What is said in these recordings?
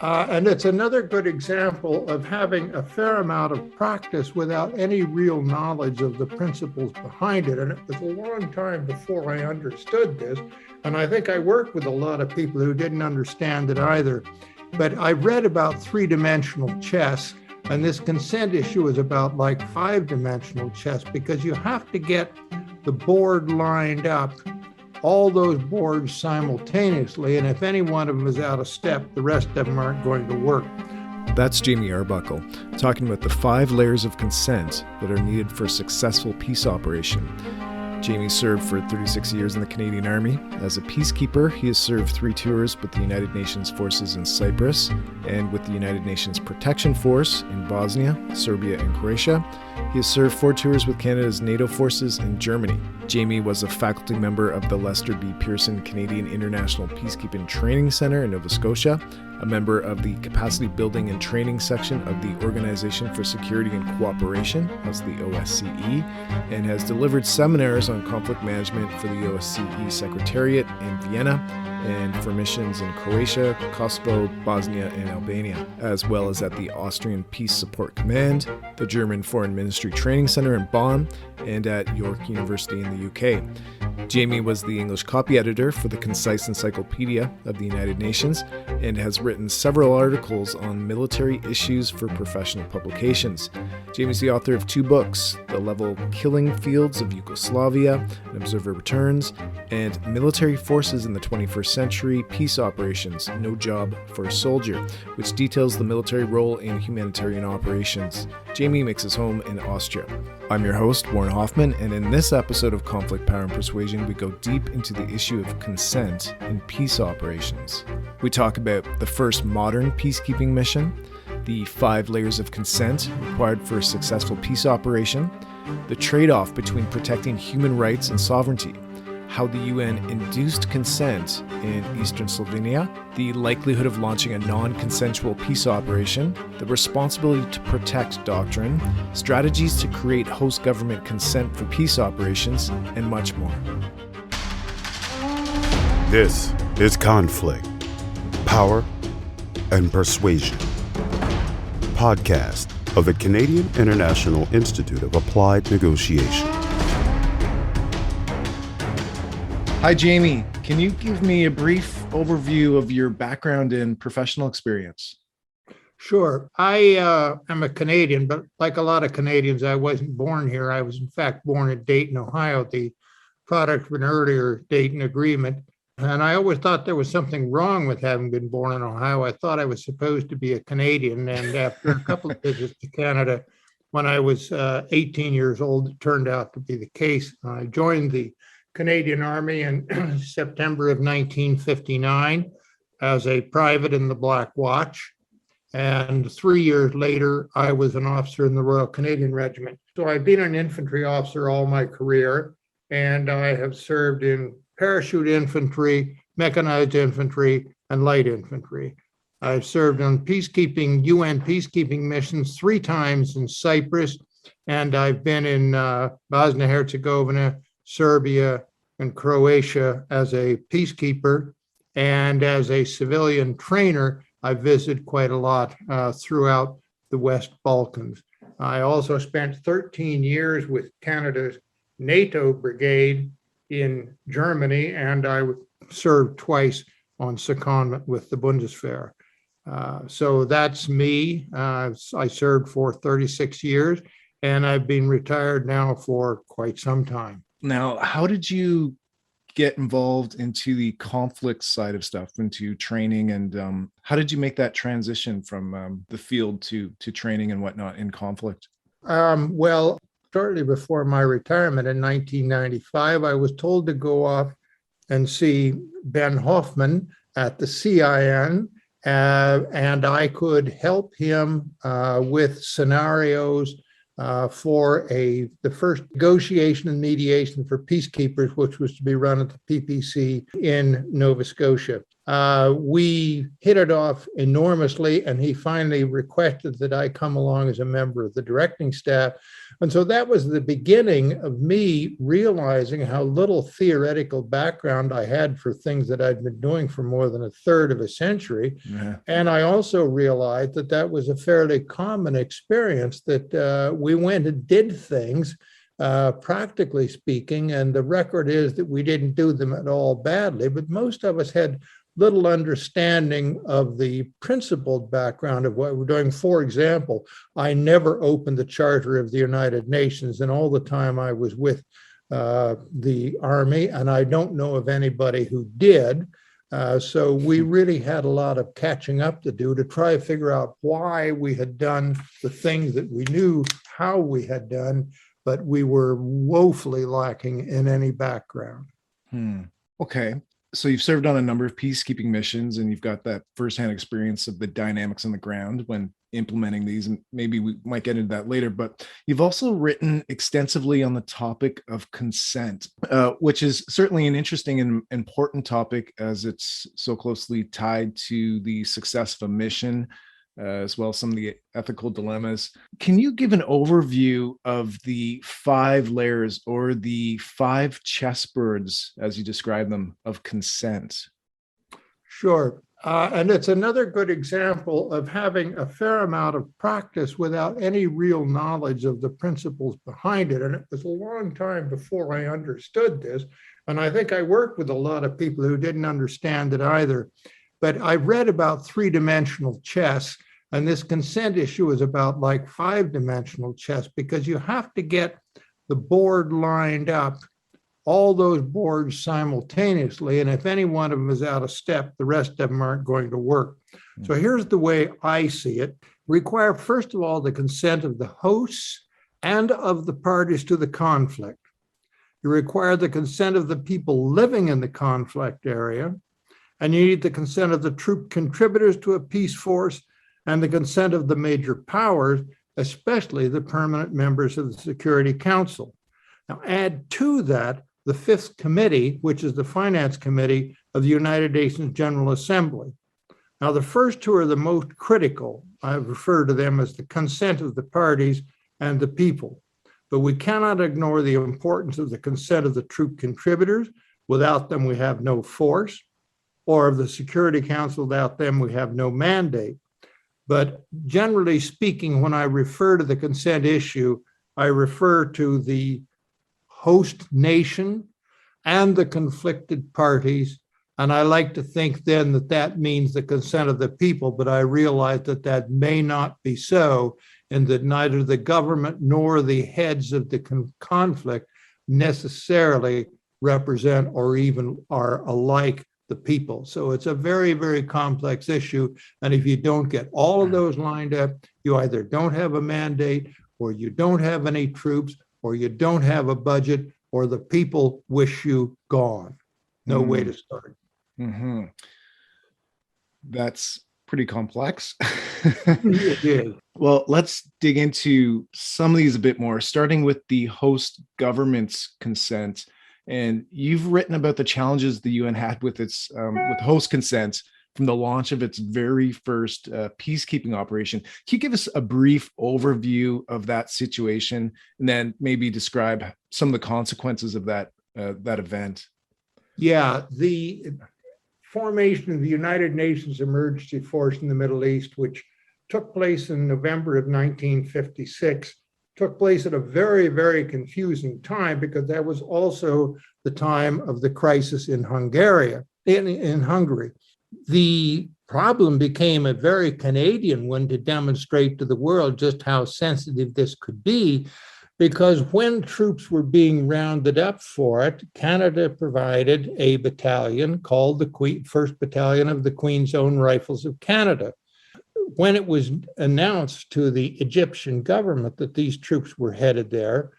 And it's another good example of having a fair amount of practice without any real knowledge of the principles behind it. And it was a long time before I understood this. And I think I worked with a lot of people who didn't understand it either. But I read about three-dimensional chess, and this consent issue is about like five-dimensional chess, because you have to get the board lined up, all those boards simultaneously, and if any one of them is out of step, the rest of them aren't going to work. That's Jamie Arbuckle, talking about the 5 layers of consent that are needed for a successful peace operation. Jamie served for 36 years in the Canadian Army. As a peacekeeper, he has served 3 tours with the United Nations forces in Cyprus and with the United Nations Protection Force in Bosnia, Serbia and Croatia. He has served 4 tours with Canada's NATO forces in Germany. Jamie was a faculty member of the Lester B. Pearson Canadian International Peacekeeping Training Centre in Nova Scotia, a member of the Capacity Building and Training section of the Organization for Security and Cooperation, as the OSCE, and has delivered seminars on conflict management for the OSCE Secretariat in Vienna and for missions in Croatia, Kosovo, Bosnia, and Albania, as well as at the Austrian Peace Support Command, the German Foreign Ministry Training Centre in Bonn, and at York University in the UK. Jamie was the English copy editor for the Concise Encyclopedia of the United Nations and has written several articles on military issues for professional publications. Jamie's the author of 2 books, The Level Killing Fields of Yugoslavia, An Observer Returns, and Military Forces in the 21st Century, Peace Operations, No Job for a Soldier, which details the military role in humanitarian operations. Jamie makes his home in Austria. I'm your host, Warren Hoffman, and in this episode of Conflict, Power, and Persuasion, we go deep into the issue of consent in peace operations. We talk about the first modern peacekeeping mission, the 5 layers of consent required for a successful peace operation, the trade-off between protecting human rights and sovereignty, how the UN induced consent in Eastern Slovenia, the likelihood of launching a non-consensual peace operation, the responsibility to protect doctrine, strategies to create host government consent for peace operations, and much more. This is Conflict, Power, and Persuasion, podcast of the Canadian International Institute of Applied Negotiation. Hi, Jamie. Can you give me a brief overview of your background and professional experience? Sure. I am a Canadian, but like a lot of Canadians, I wasn't born here. I was, in fact, born in Dayton, Ohio, the product of an earlier Dayton Agreement. And I always thought there was something wrong with having been born in Ohio. I thought I was supposed to be a Canadian. And after a couple of visits to Canada, when I was 18 years old, it turned out to be the case. I joined the Canadian Army in September of 1959 as a private in the Black Watch. And 3 years later, I was an officer in the Royal Canadian Regiment. So I've been an infantry officer all my career, and I have served in parachute infantry, mechanized infantry, and light infantry. I've served on peacekeeping, UN peacekeeping missions 3 times in Cyprus, and I've been in Bosnia-Herzegovina, Serbia, and Croatia as a peacekeeper, and as a civilian trainer, I visited quite a lot throughout the West Balkans. I also spent 13 years with Canada's NATO brigade in Germany, and I served twice on secondment with the Bundeswehr. So that's me. I served for 36 years, and I've been retired now for quite some time. Now, how did you get involved into the conflict side of stuff, into training, and how did you make that transition from the field to training and whatnot in conflict? Well, shortly before my retirement in 1995, I was told to go off and see Ben Hoffman at the CIN, and I could help him with scenarios for the first negotiation and mediation for peacekeepers, which was to be run at the PPC in Nova Scotia. We hit it off enormously, and he finally requested that I come along as a member of the directing staff. And so that was the beginning of me realizing how little theoretical background I had for things that I'd been doing for more than a third of a century. Yeah. And I also realized that that was a fairly common experience, that we went and did things, practically speaking, and the record is that we didn't do them at all badly, but most of us had little understanding of the principled background of what we're doing. For example, I never opened the Charter of the United Nations, and all the time I was with the Army, and I don't know of anybody who did. So we really had a lot of catching up to do to try to figure out why we had done the things that we knew how we had done, but we were woefully lacking in any background. Okay. So you've served on a number of peacekeeping missions, and you've got that firsthand experience of the dynamics on the ground when implementing these, and maybe we might get into that later, but you've also written extensively on the topic of consent, which is certainly an interesting and important topic as it's so closely tied to the success of a mission, as well as some of the ethical dilemmas. Can you give an overview of the 5 layers, or the 5 chessboards, as you describe them, of consent? Sure. And it's another good example of having a fair amount of practice without any real knowledge of the principles behind it. And it was a long time before I understood this. And I think I worked with a lot of people who didn't understand it either. But I read about 3-dimensional chess, and this consent issue is about like 5-dimensional chess, because you have to get the board lined up, all those boards simultaneously. And if any one of them is out of step, the rest of them aren't going to work. So here's the way I see it. Require, first of all, the consent of the hosts and of the parties to the conflict. You require the consent of the people living in the conflict area, and you need the consent of the troop contributors to a peace force, and the consent of the major powers, especially the permanent members of the Security Council. Now, add to that the 5th committee, which is the Finance Committee of the United Nations General Assembly. Now, the first 2 are the most critical. I refer to them as the consent of the parties and the people. But we cannot ignore the importance of the consent of the troop contributors. Without them, we have no force, or of the Security Council. Without them, we have no mandate. But generally speaking, when I refer to the consent issue, I refer to the host nation and the conflicted parties. And I like to think then that that means the consent of the people, but I realize that that may not be so, and that neither the government nor the heads of the conflict necessarily represent or even are alike the people. So it's a very, very complex issue. And if you don't get all of those lined up, you either don't have a mandate, or you don't have any troops, or you don't have a budget, or the people wish you gone. No way to start. That's pretty complex. It is. Well, let's dig into some of these a bit more, starting with the host government's consent. And you've written about the challenges the UN had with its with host consent from the launch of its very first peacekeeping operation. Can you give us a brief overview of that situation, and then maybe describe some of the consequences of that event? Yeah, the formation of the United Nations Emergency Force in the Middle East, which took place in November of 1956, took place at a very, very confusing time, because that was also the time of the crisis in Hungary. The problem became a very Canadian one to demonstrate to the world just how sensitive this could be, because when troops were being rounded up for it, Canada provided a battalion called the 1st Battalion of the Queen's Own Rifles of Canada. When it was announced to the Egyptian government that these troops were headed there,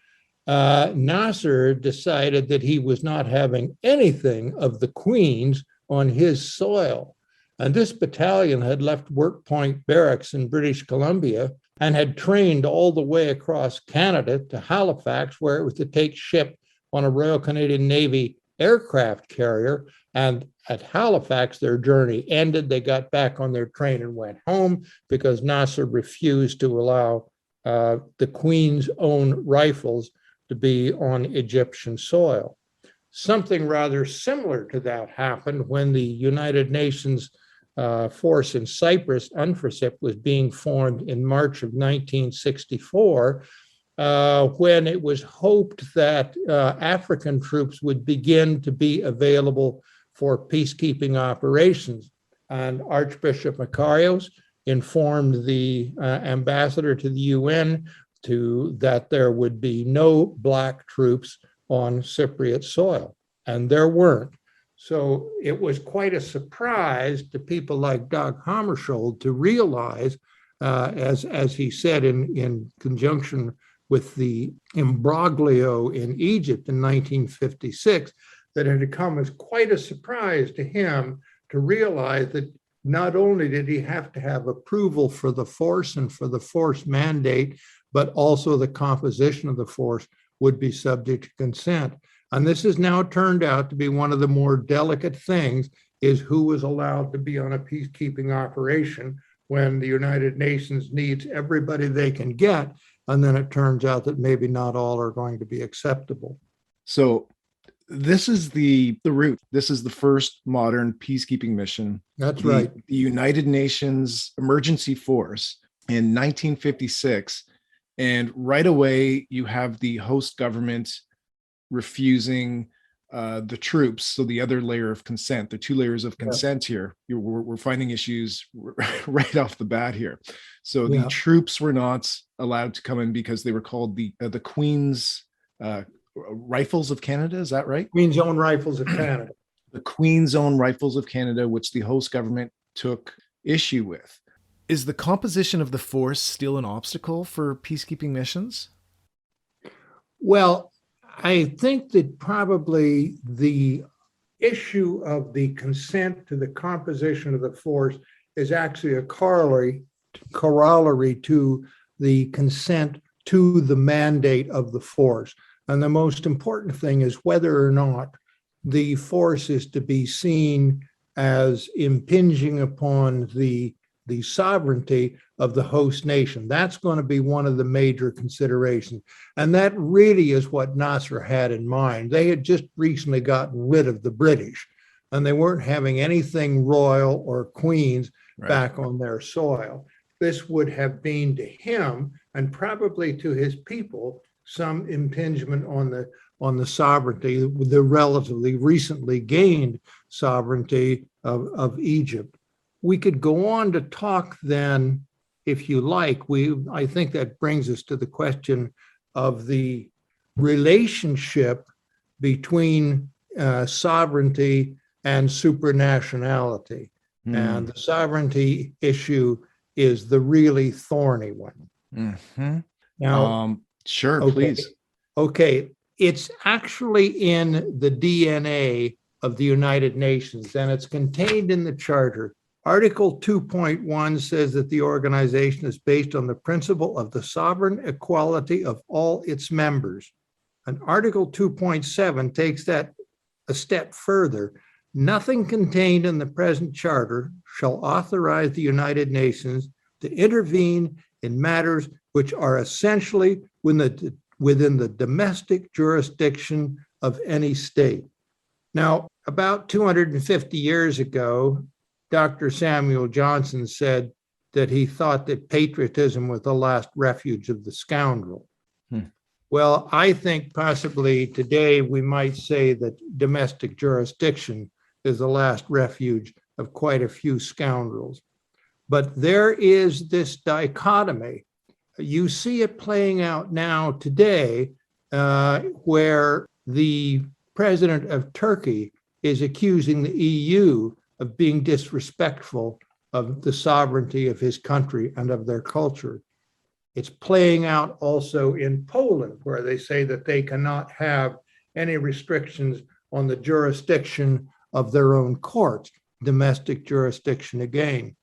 Nasser decided that he was not having anything of the Queen's on his soil. And this battalion had left Work Point Barracks in British Columbia and had trained all the way across Canada to Halifax, where it was to take ship on a Royal Canadian Navy aircraft carrier. And at Halifax, their journey ended. They got back on their train and went home because Nasser refused to allow the Queen's own rifles to be on Egyptian soil. Something rather similar to that happened when the United Nations force in Cyprus, UNFICYP, was being formed in March of 1964, when it was hoped that African troops would begin to be available for peacekeeping operations. And Archbishop Makarios informed the ambassador to the UN that there would be no Black troops on Cypriot soil, and there weren't. So it was quite a surprise to people like Dag Hammarskjöld to realize, as he said in conjunction with the imbroglio in Egypt in 1956, that it had come as quite a surprise to him to realize that not only did he have to have approval for the force and for the force mandate, but also the composition of the force would be subject to consent. And this has now turned out to be one of the more delicate things, is who was allowed to be on a peacekeeping operation when the United Nations needs everybody they can get. And then it turns out that maybe not all are going to be acceptable. So this is the root. This is the first modern peacekeeping mission. That's right. The United Nations Emergency Force in 1956. And right away, you have the host government refusing the troops. So the other layer of consent, the two layers of consent here, we're finding issues right off the bat here. So the troops were not allowed to come in because they were called the Queen's Rifles of Canada. Is that right? Queen's Own Rifles of Canada. The Queen's Own Rifles of Canada, which the host government took issue with. Is the composition of the force still an obstacle for peacekeeping missions? Well, I think that probably the issue of the consent to the composition of the force is actually a corollary to the consent to the mandate of the force. And the most important thing is whether or not the force is to be seen as impinging upon the sovereignty of the host nation. That's going to be one of the major considerations. And that really is what Nasser had in mind. They had just recently gotten rid of the British, and they weren't having anything royal or queens back on their soil. This would have been to him, and probably to his people, some impingement on the sovereignty, the relatively recently gained sovereignty of Egypt. We could go on to talk then, if you like. I think that brings us to the question of the relationship between sovereignty and supranationality. And the sovereignty issue is the really thorny one. Mm-hmm. Now, sure, okay, please. Okay, it's actually in the DNA of the United Nations, and it's contained in the Charter. Article 2.1 says that the organization is based on the principle of the sovereign equality of all its members. And Article 2.7 takes that a step further. Nothing contained in the present charter shall authorize the United Nations to intervene in matters which are essentially within the domestic jurisdiction of any state. Now, about 250 years ago, Dr. Samuel Johnson said that he thought that patriotism was the last refuge of the scoundrel. Well, I think possibly today we might say that domestic jurisdiction is the last refuge of quite a few scoundrels. But there is this dichotomy. You see it playing out now today, where the president of Turkey is accusing the EU of being disrespectful of the sovereignty of his country and of their culture. It's playing out also in Poland, where they say that they cannot have any restrictions on the jurisdiction of their own courts, domestic jurisdiction again.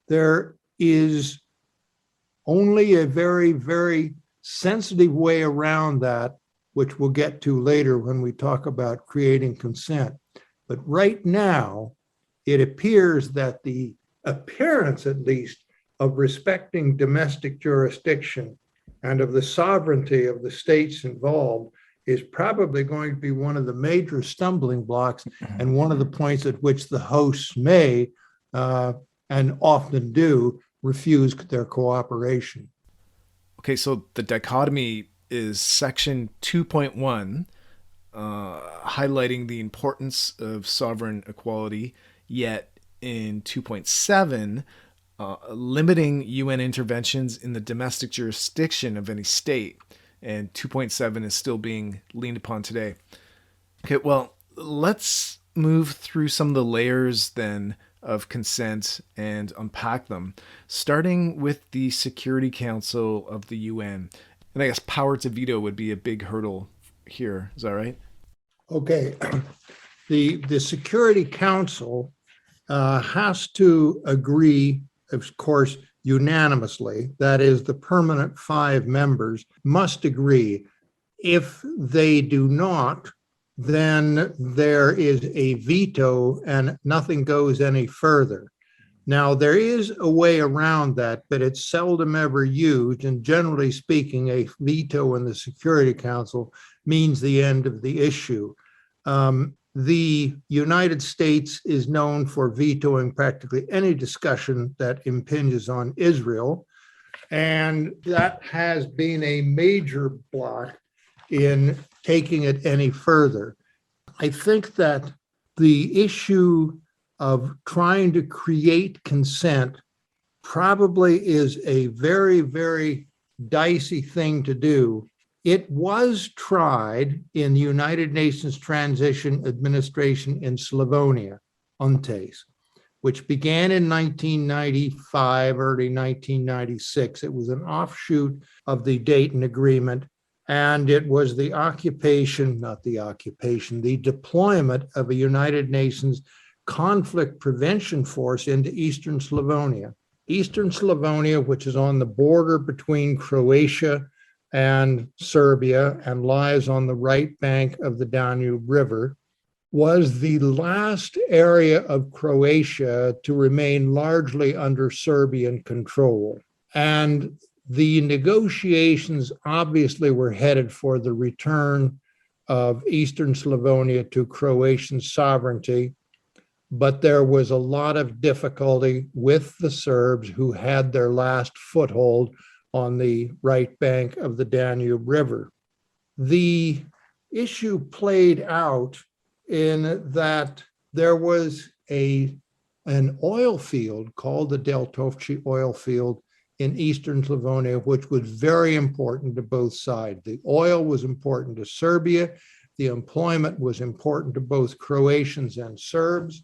There is only a very, very sensitive way around that, which we'll get to later when we talk about creating consent. But right now, it appears that the appearance, at least, of respecting domestic jurisdiction and of the sovereignty of the states involved is probably going to be one of the major stumbling blocks and one of the points at which the hosts may, and often do, refuse their cooperation. Okay, so the dichotomy is section 2.1, highlighting the importance of sovereign equality, yet in 2.7, limiting UN interventions in the domestic jurisdiction of any state. And 2.7 is still being leaned upon today. Okay, well, let's move through some of the layers then of consent and unpack them, starting with the Security Council of the UN. And I guess power to veto would be a big hurdle here. Is that right? Okay. The Security Council has to agree, of course, unanimously. That is, the permanent 5 members must agree. If they do not, then there is a veto and nothing goes any further. Now, there is a way around that, but it's seldom ever used. And generally speaking, a veto in the Security Council means the end of the issue. The United States is known for vetoing practically any discussion that impinges on Israel. And that has been a major block in taking it any further. I think that the issue of trying to create consent probably is a very, very dicey thing to do. It was tried in the United Nations Transition Administration in Slavonia, UNTES, which began in 1995, early 1996. It was an offshoot of the Dayton Agreement, and it was the deployment of a United Nations conflict prevention force into Eastern Slavonia. Eastern Slavonia, which is on the border between Croatia and Serbia and lies on the right bank of the Danube River, was the last area of Croatia to remain largely under Serbian control. And the negotiations obviously were headed for the return of Eastern Slavonia to Croatian sovereignty, but there was a lot of difficulty with the Serbs who had their last foothold on the right bank of the Danube River. The issue played out in that there was an oil field called the Deltovci oil field in Eastern Slavonia, which was very important to both sides. The oil was important to Serbia. The employment was important to both Croatians and Serbs.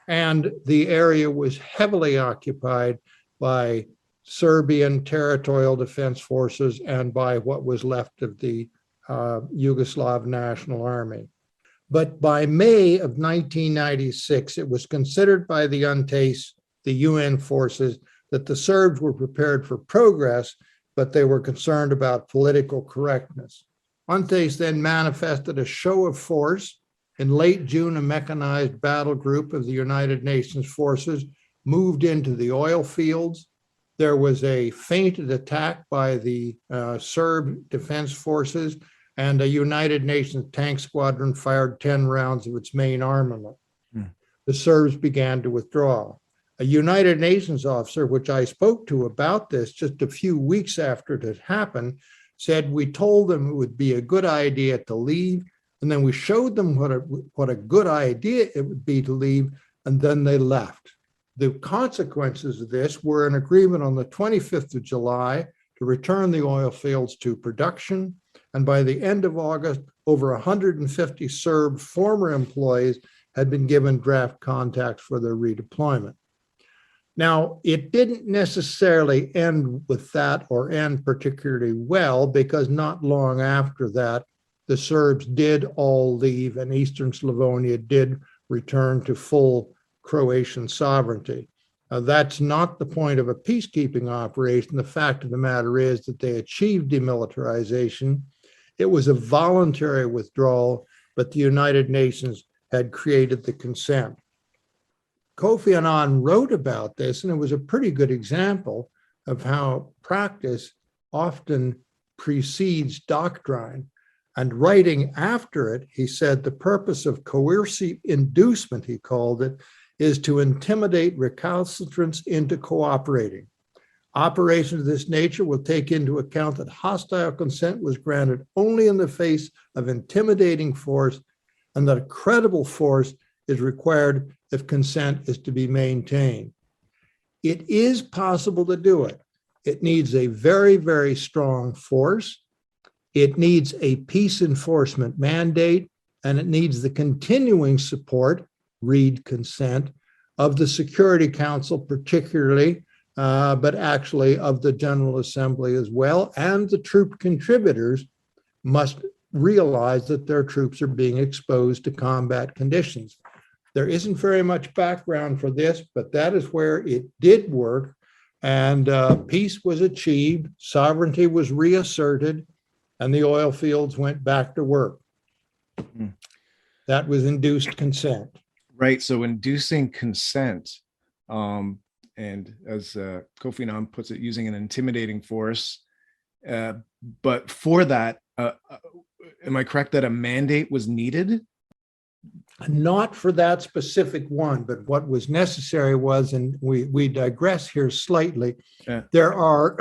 And the area was heavily occupied by Serbian territorial defense forces and by what was left of the Yugoslav National Army. But by May of 1996, it was considered by the UNTES, the UN forces, that the Serbs were prepared for progress, but they were concerned about political correctness. UNTES then manifested a show of force. In late June, a mechanized battle group of the United Nations forces moved into the oil fields. There was a feinted attack by the Serb defense forces, and a United Nations tank squadron fired 10 rounds of its main armament. The Serbs began to withdraw. A United Nations officer, which I spoke to about this just a few weeks after it had happened, said, we told them it would be a good idea to leave, and then we showed them what a good idea it would be to leave, and then they left. The consequences of this were an agreement on the 25th of July to return the oil fields to production. And by the end of August, over 150 Serb former employees had been given draft contacts for their redeployment. Now, it didn't necessarily end with that or end particularly well, because not long after that, the Serbs did all leave and Eastern Slavonia did return to full Croatian sovereignty. That's not the point of a peacekeeping operation. The fact of the matter is that they achieved demilitarization. It was a voluntary withdrawal, but the United Nations had created the consent. Kofi Annan wrote about this, and it was a pretty good example of how practice often precedes doctrine. And writing after it, he said the purpose of coercive inducement, he called it, is to intimidate recalcitrants into cooperating. Operations of this nature will take into account that hostile consent was granted only in the face of intimidating force, and that a credible force is required if consent is to be maintained. It is possible to do it. It needs a very, very strong force. It needs a peace enforcement mandate, and it needs the continuing support, read consent, of the Security Council particularly, but actually of the General Assembly as well. And the troop contributors must realize that their troops are being exposed to combat conditions. There isn't very much background for this, but that is where it did work. And peace was achieved, sovereignty was reasserted, and the oil fields went back to work. That was induced consent. Right. So inducing consent, and as Kofi Annan puts it, using an intimidating force. But for that, am I correct that a mandate was needed? Not for that specific one, but what was necessary was, and we digress here slightly, there are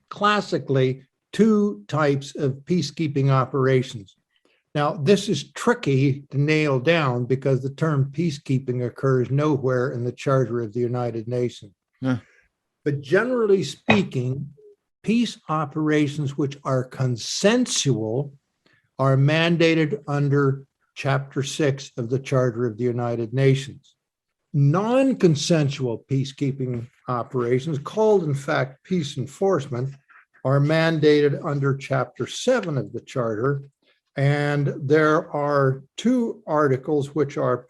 classically two types of peacekeeping operations. Now, this is tricky to nail down because the term peacekeeping occurs nowhere in the Charter of the United Nations. But generally speaking, peace operations which are consensual are mandated under Chapter 6 of the Charter of the United Nations. Non-consensual peacekeeping operations, called in fact peace enforcement, are mandated under Chapter 7 of the Charter. And there are two articles which are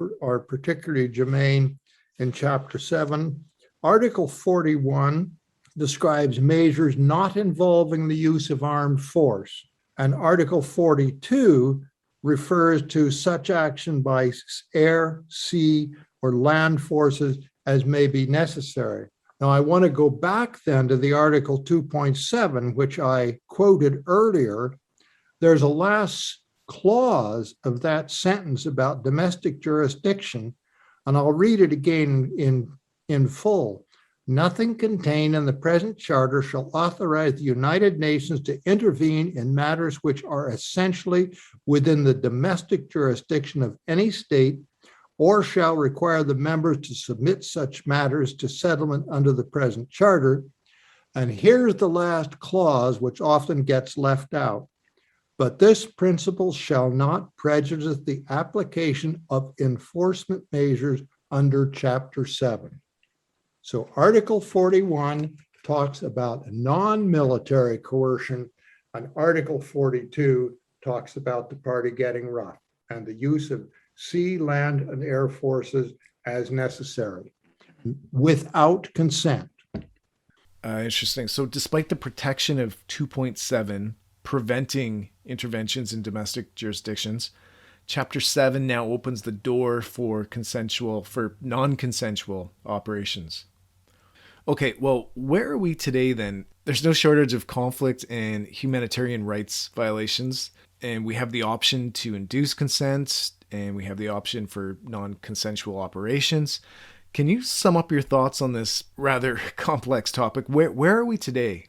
particularly germane in Chapter 7. Article 41 describes measures not involving the use of armed force. And Article 42 refers to such action by air, sea, or land forces as may be necessary. Now, I want to go back then to the Article 2.7, which I quoted earlier. There's a last clause of that sentence about domestic jurisdiction, and I'll read it again in full. Nothing contained in the present charter shall authorize the United Nations to intervene in matters which are essentially within the domestic jurisdiction of any state, or shall require the members to submit such matters to settlement under the present charter. And here's the last clause, which often gets left out. But this principle shall not prejudice the application of enforcement measures under Chapter 7. So Article 41 talks about non-military coercion, and Article 42 talks about the party getting rough and the use of sea, land, and air forces as necessary without consent. Interesting. So despite the protection of 2.7 preventing interventions in domestic jurisdictions, Chapter 7 now opens the door for non-consensual operations. Okay, well, where are we today then? There's no shortage of conflict and humanitarian rights violations, and we have the option to induce consent, and we have the option for non-consensual operations. Can you sum up your thoughts on this rather complex topic? Where are we today?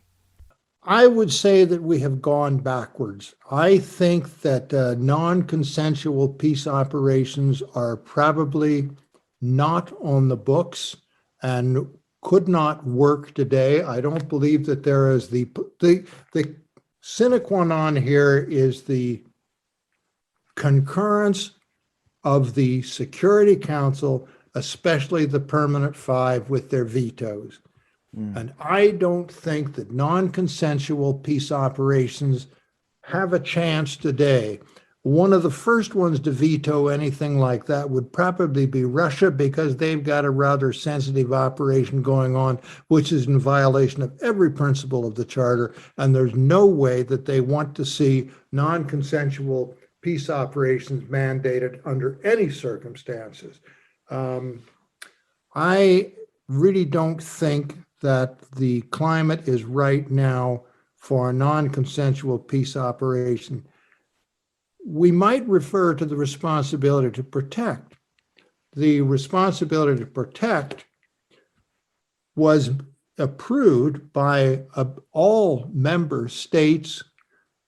I would say that we have gone backwards. I think that non-consensual peace operations are probably not on the books and could not work today. I don't believe that there is the sine qua non here is the concurrence of the Security Council, especially the Permanent Five with their vetoes. And I don't think that non-consensual peace operations have a chance today. One of the first ones to veto anything like that would probably be Russia, because they've got a rather sensitive operation going on, which is in violation of every principle of the Charter. And there's no way that they want to see non-consensual peace operations mandated under any circumstances. I really don't think that the climate is right now for a non-consensual peace operation. We might refer to the responsibility to protect. The responsibility to protect was approved by all member states,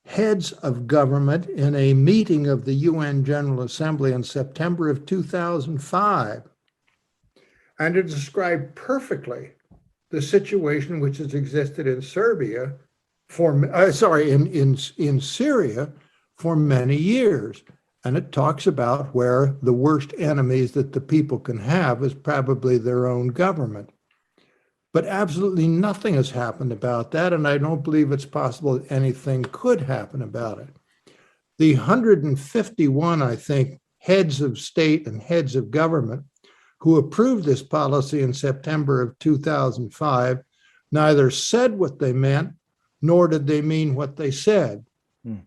heads of government, in a meeting of the UN General Assembly in September of 2005. And it described perfectly the situation which has existed in Serbia in Syria for many years. And it talks about where the worst enemies that the people can have is probably their own government. But absolutely nothing has happened about that, and I don't believe it's possible that anything could happen about it. The 151, I think, heads of state and heads of government who approved this policy in September of 2005 neither said what they meant, nor did they mean what they said.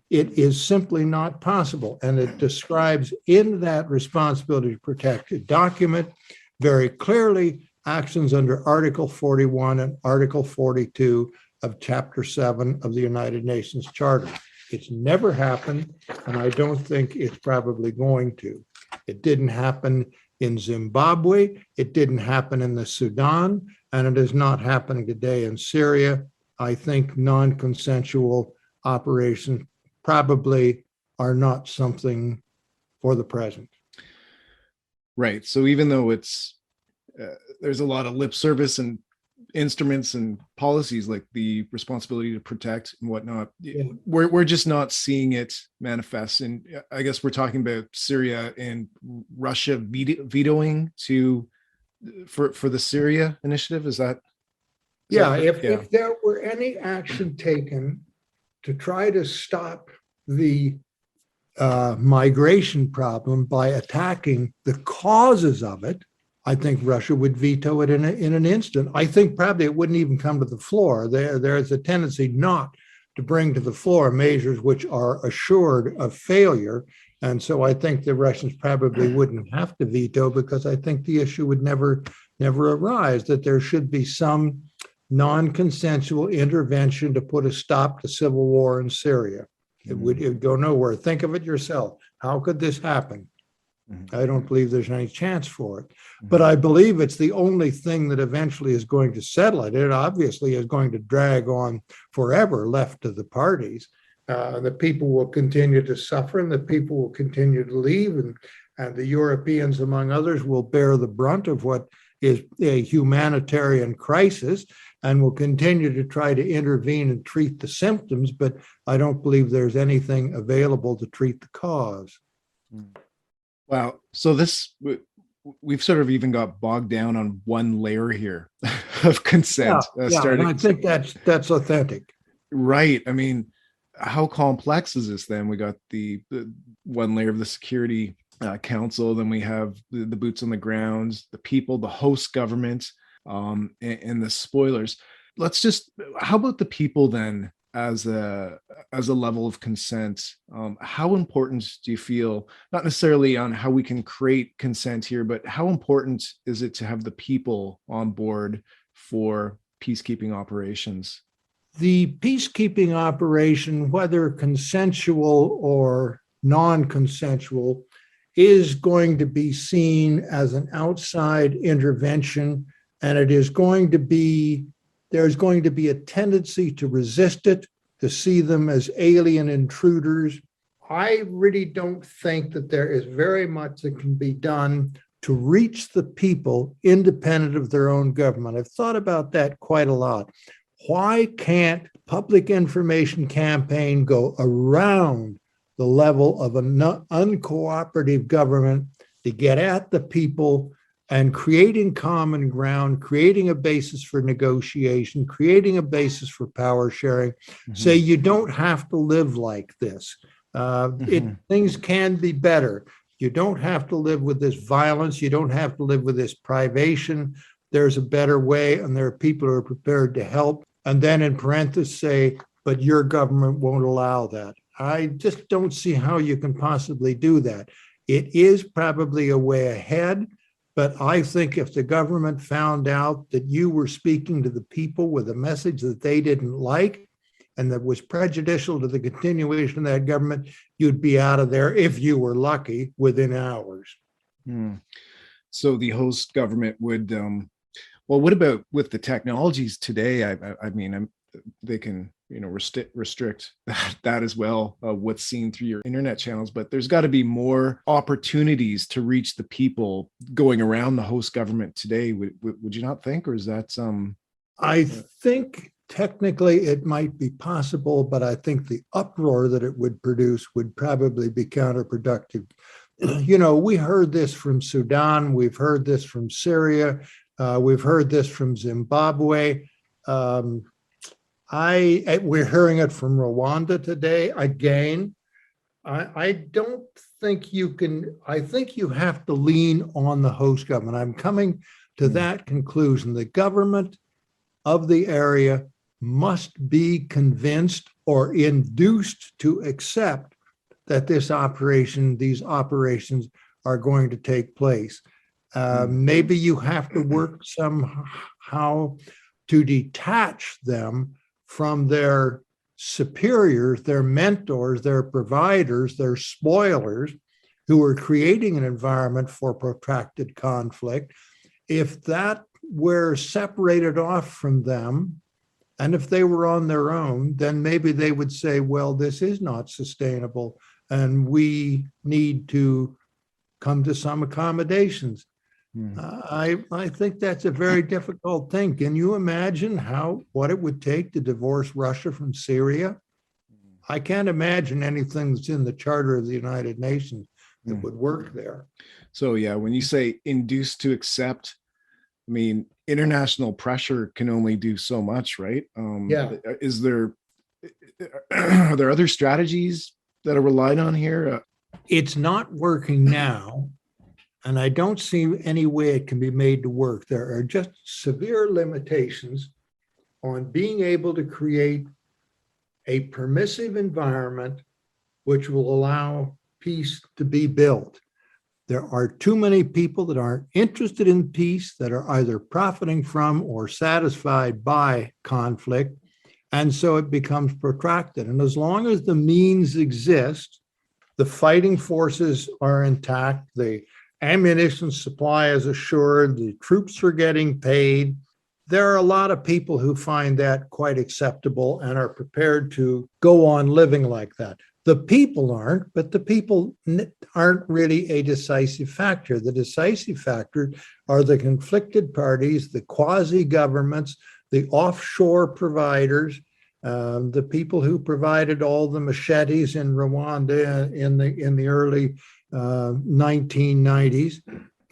It is simply not possible. And it describes in that responsibility to protect a document very clearly actions under Article 41 and Article 42 of Chapter 7 of the United Nations Charter. It's never happened, and I don't think it's probably going to. It didn't happen in Zimbabwe, it didn't happen in the Sudan, and it is not happening today in Syria. I think non-consensual operations probably are not something for the present. Right. So even though it's there's a lot of lip service and instruments and policies like the responsibility to protect and whatnot, we're just not seeing it manifest. And I guess we're talking about Syria and Russia vetoing for the Syria initiative. Is that? If there were any action taken to try to stop the migration problem by attacking the causes of it, I think Russia would veto it in an instant. I think probably it wouldn't even come to the floor. There is a tendency not to bring to the floor measures which are assured of failure. And so I think the Russians probably wouldn't have to veto, because I think the issue would never arise, that there should be some non-consensual intervention to put a stop to civil war in Syria. It would go nowhere. Think of it yourself. How could this happen? I don't believe there's any chance for it. But I believe it's the only thing that eventually is going to settle it. It obviously is going to drag on forever left to the parties. The people will continue to suffer, and the people will continue to leave, and the Europeans, among others, will bear the brunt of what is a humanitarian crisis, and will continue to try to intervene and treat the symptoms, but I don't believe there's anything available to treat the cause. Wow. So we've sort of even got bogged down on one layer here of consent. And I think that's authentic. Right. I mean, how complex is this then? We got the one layer of the Security Council, then we have the boots on the ground, the people, the host government, and the spoilers. How about the people then as a level of consent? How important do you feel, not necessarily on how we can create consent here, but how important is it to have the people on board for peacekeeping operations? The peacekeeping operation, whether consensual or non-consensual, is going to be seen as an outside intervention, and there's going to be a tendency to resist it, to see them as alien intruders. I really don't think that there is very much that can be done to reach the people independent of their own government. I've thought about that quite a lot. Why can't public information campaign go around the level of an uncooperative government to get at the people and creating common ground, creating a basis for negotiation, creating a basis for power sharing? Say, you don't have to live like this. Things can be better. You don't have to live with this violence. You don't have to live with this privation. There's a better way, and there are people who are prepared to help. And then in parentheses say, but your government won't allow that. I just don't see how you can possibly do that. It is probably a way ahead, but I think if the government found out that you were speaking to the people with a message that they didn't like and that was prejudicial to the continuation of that government, you'd be out of there, if you were lucky, within hours. So the host government would, well, what about with the technologies today? I mean, they can, restrict that as well, what's seen through your internet channels, but there's got to be more opportunities to reach the people going around the host government today. Would you not think, or is that some? I think technically it might be possible, but I think the uproar that it would produce would probably be counterproductive. We heard this from Sudan, we've heard this from Syria, we've heard this from Zimbabwe. We're hearing it from Rwanda today. Again, I don't think you can, I think you have to lean on the host government. I'm coming to that conclusion. The government of the area must be convinced or induced to accept that these operations are going to take place. Maybe you have to work somehow to detach them from their superiors, their mentors, their providers, their spoilers, who are creating an environment for protracted conflict. If that were separated off from them, and if they were on their own, then maybe they would say, well, this is not sustainable, and we need to come to some accommodations. I think that's a very difficult thing. Can you imagine what it would take to divorce Russia from Syria? I can't imagine anything that's in the Charter of the United Nations that would work there. So yeah, when you say induced to accept, I mean, international pressure can only do so much, right? Are there other strategies that are relied on here? It's not working now, and I don't see any way it can be made to work. There are just severe limitations on being able to create a permissive environment which will allow peace to be built. There are too many people that aren't interested in peace, that are either profiting from or satisfied by conflict, and so it becomes protracted. And as long as the means exist, the fighting forces are intact, the ammunition supply is assured, the troops are getting paid. There are a lot of people who find that quite acceptable and are prepared to go on living like that. The people aren't, but the people aren't really a decisive factor. The decisive factor are the conflicted parties, the quasi-governments, the offshore providers, the people who provided all the machetes in Rwanda in the early 1990s.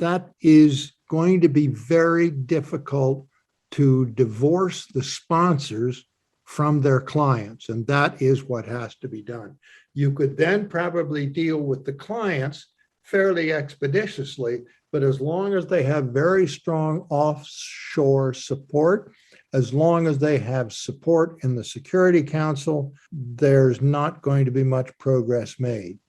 That is going to be very difficult to divorce the sponsors from their clients, and that is what has to be done. You could then probably deal with the clients fairly expeditiously, but as long as they have very strong offshore support, as long as they have support in the Security Council, there's not going to be much progress made.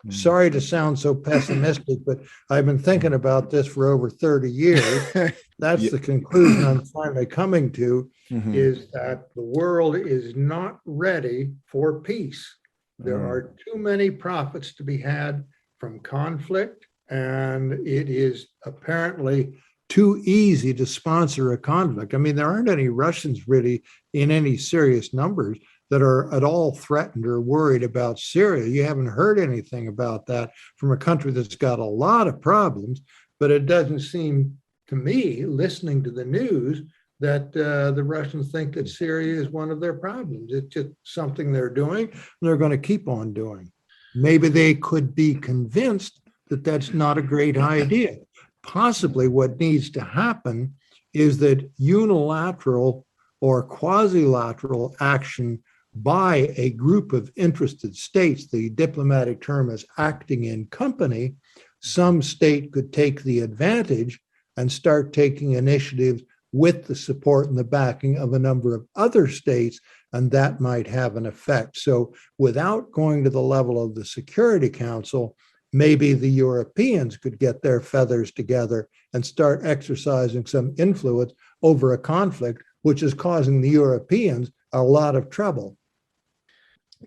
Sorry to sound so pessimistic, but I've been thinking about this for over 30 years. That's the conclusion I'm finally coming to, is that the world is not ready for peace. There are too many profits to be had from conflict, and it is apparently too easy to sponsor a conflict. I mean, there aren't any Russians really in any serious numbers that are at all threatened or worried about Syria. You haven't heard anything about that from a country that's got a lot of problems, but it doesn't seem to me, listening to the news, that the Russians think that Syria is one of their problems. It's just something they're doing, and they're going to keep on doing. Maybe they could be convinced that that's not a great idea. Possibly what needs to happen is that unilateral or quasi-lateral action by a group of interested states. The diplomatic term is acting in company. Some state could take the advantage and start taking initiatives with the support and the backing of a number of other states, and that might have an effect. So without going to the level of the Security Council, maybe the Europeans could get their feathers together and start exercising some influence over a conflict which is causing the Europeans a lot of trouble.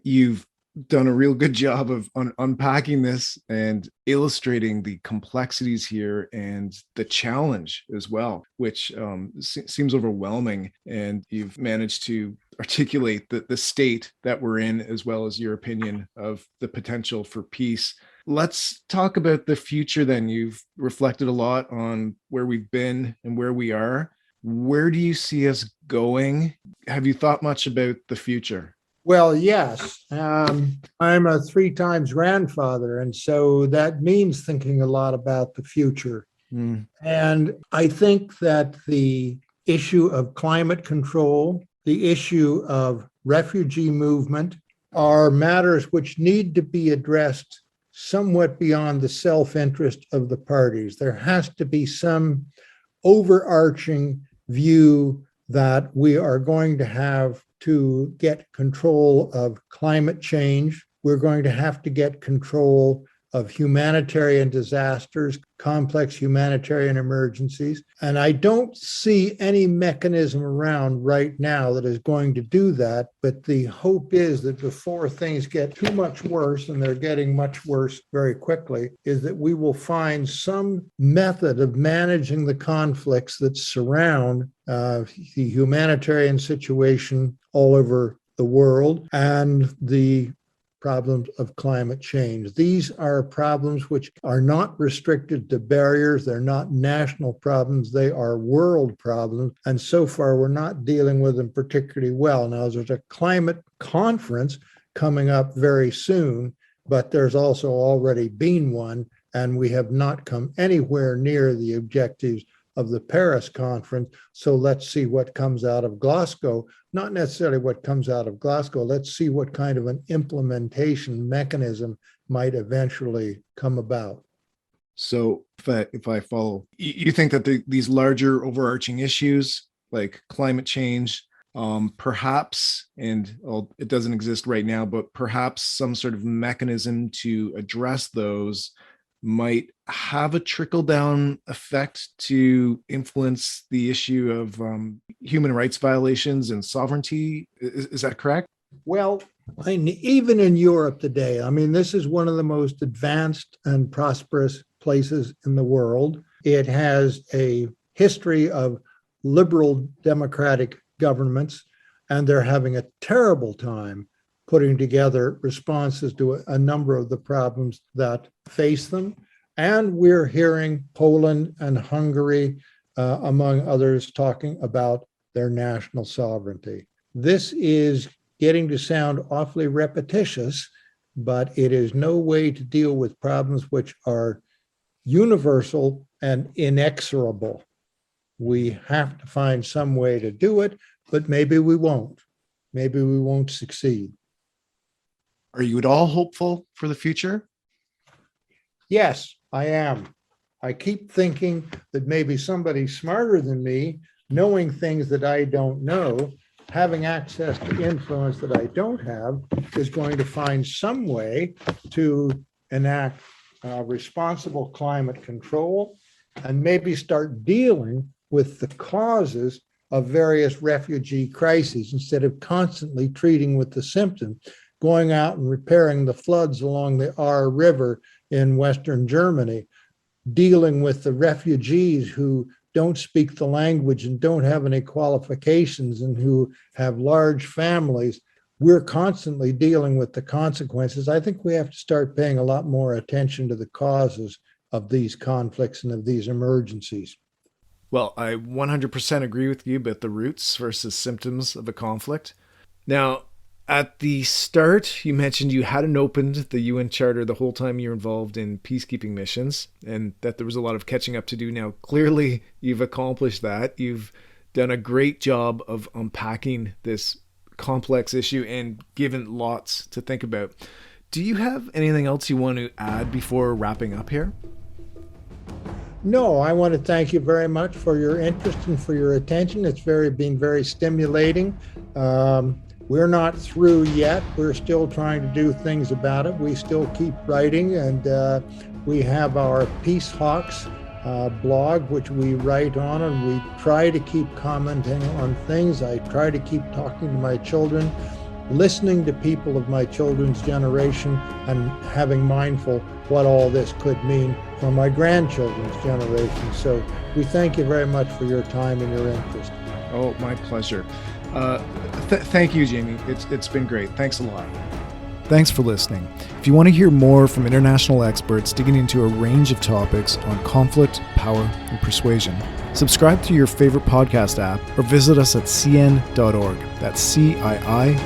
You've done a real good job of unpacking this and illustrating the complexities here and the challenge as well, which seems overwhelming. And you've managed to articulate the state that we're in, as well as your opinion of the potential for peace. Let's talk about the future then. You've reflected a lot on where we've been and where we are. Where do you see us going? Have you thought much about the future? Well, yes. I'm a 3 times grandfather, and so that means thinking a lot about the future. And I think that the issue of climate control, the issue of refugee movement are matters which need to be addressed somewhat beyond the self-interest of the parties. There has to be some overarching view that we are going to have to get control of climate change. We're going to have to get control of humanitarian disasters, complex humanitarian emergencies. And I don't see any mechanism around right now that is going to do that. But the hope is that before things get too much worse, and they're getting much worse very quickly, is that we will find some method of managing the conflicts that surround the humanitarian situation all over the world and the problems of climate change. These are problems which are not restricted to barriers. They're not national problems. They are world problems. And so far, we're not dealing with them particularly well. Now, there's a climate conference coming up very soon, but there's also already been one, and we have not come anywhere near the objectives of the Paris conference. So let's see what comes out of Glasgow. Not necessarily what comes out of Glasgow. Let's see what kind of an implementation mechanism might eventually come about. So if I follow, you think that these larger overarching issues like climate change, perhaps, and it doesn't exist right now, but perhaps some sort of mechanism to address those might have a trickle-down effect to influence the issue of human rights violations and sovereignty. Is that correct? Well, even in Europe today, this is one of the most advanced and prosperous places in the world. It has a history of liberal democratic governments, and they're having a terrible time putting together responses to a number of the problems that face them. And we're hearing Poland and Hungary, among others, talking about their national sovereignty. This is getting to sound awfully repetitious, but it is no way to deal with problems which are universal and inexorable. We have to find some way to do it, but maybe we won't. Maybe we won't succeed. Are you at all hopeful for the future? Yes, I am. I keep thinking that maybe somebody smarter than me, knowing things that I don't know, having access to influence that I don't have, is going to find some way to enact responsible climate control and maybe start dealing with the causes of various refugee crises instead of constantly treating with the symptoms, going out and repairing the floods along the Ahr River in Western Germany, dealing with the refugees who don't speak the language and don't have any qualifications and who have large families. We're constantly dealing with the consequences. I think we have to start paying a lot more attention to the causes of these conflicts and of these emergencies. Well, I 100% agree with you about the roots versus symptoms of a conflict. Now, at the start, you mentioned you hadn't opened the UN Charter the whole time you were involved in peacekeeping missions, and that there was a lot of catching up to do. Now, clearly, you've accomplished that. You've done a great job of unpacking this complex issue and given lots to think about. Do you have anything else you want to add before wrapping up here? No, I want to thank you very much for your interest and for your attention. It's been very stimulating. We're not through yet. We're still trying to do things about it. We still keep writing, and we have our Peace Hawks blog, which we write on, and we try to keep commenting on things. I try to keep talking to my children, listening to people of my children's generation, and having mindful what all this could mean for my grandchildren's generation. So we thank you very much for your time and your interest. Oh, my pleasure. Thank you, Jamie. It's been great. Thanks a lot. Thanks for listening. If you want to hear more from international experts digging into a range of topics on conflict, power, and persuasion, subscribe to your favorite podcast app or visit us at cien.org. That's CIIAN.org.